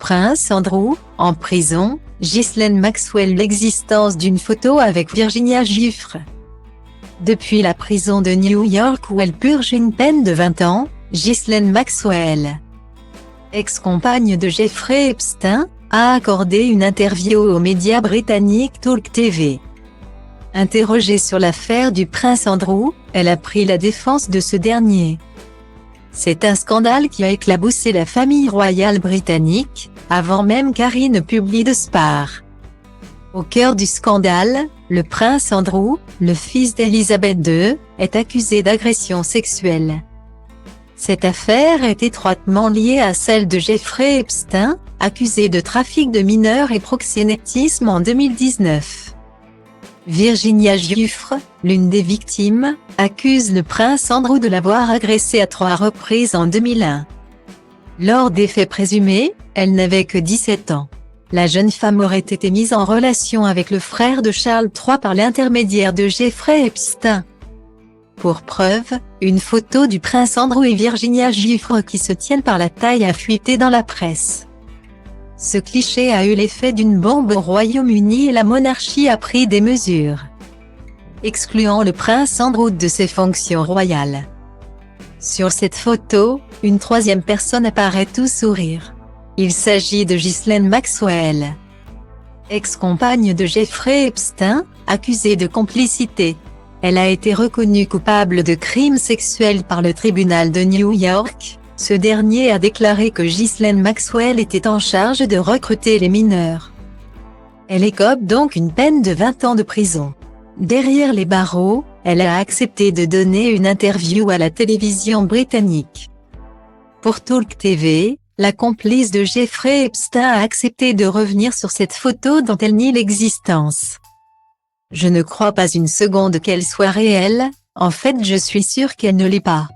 prince Andrew, en prison, Ghislaine Maxwell. L'existence d'une photo avec Virginia Giuffre. Depuis la prison de New York où elle purge une peine de 20 ans, Ghislaine Maxwell, ex-compagne de Jeffrey Epstein, a accordé une interview aux médias britanniques Talk TV. Interrogée sur l'affaire du prince Andrew, elle a pris la défense de ce dernier. C'est un scandale qui a éclaboussé la famille royale britannique, avant même qu'Harry ne publie de Spare. Au cœur du scandale, le prince Andrew, le fils d'Elisabeth II, est accusé d'agression sexuelle. Cette affaire est étroitement liée à celle de Jeffrey Epstein, accusé de trafic de mineurs et proxénétisme en 2019. Virginia Giuffre, l'une des victimes, accuse le prince Andrew de l'avoir agressée à 3 reprises en 2001. Lors des faits présumés, elle n'avait que 17 ans. La jeune femme aurait été mise en relation avec le frère de Charles III par l'intermédiaire de Jeffrey Epstein. Pour preuve, une photo du prince Andrew et Virginia Giuffre qui se tiennent par la taille a fuité dans la presse. Ce cliché a eu l'effet d'une bombe au Royaume-Uni et la monarchie a pris des mesures, excluant le prince Andrew de ses fonctions royales. Sur cette photo, une troisième personne apparaît tout sourire. Il s'agit de Ghislaine Maxwell, ex-compagne de Jeffrey Epstein, accusée de complicité. Elle a été reconnue coupable de crimes sexuels par le tribunal de New York. Ce dernier a déclaré que Ghislaine Maxwell était en charge de recruter les mineurs. Elle écope donc une peine de 20 ans de prison. Derrière les barreaux, elle a accepté de donner une interview à la télévision britannique. Pour Talk TV, la complice de Jeffrey Epstein a accepté de revenir sur cette photo dont elle nie l'existence. « Je ne crois pas une seconde qu'elle soit réelle, en fait je suis sûre qu'elle ne l'est pas »,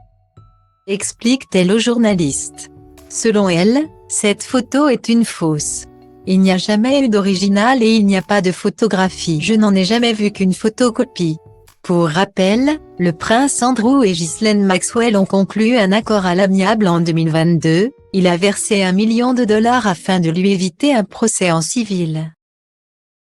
explique-t-elle aux journalistes. Selon elle, cette photo est une fausse. Il n'y a jamais eu d'original et il n'y a pas de photographie. Je n'en ai jamais vu qu'une photocopie. Pour rappel, le prince Andrew et Ghislaine Maxwell ont conclu un accord à l'amiable en 2022. Il a versé $1 million afin de lui éviter un procès en civil.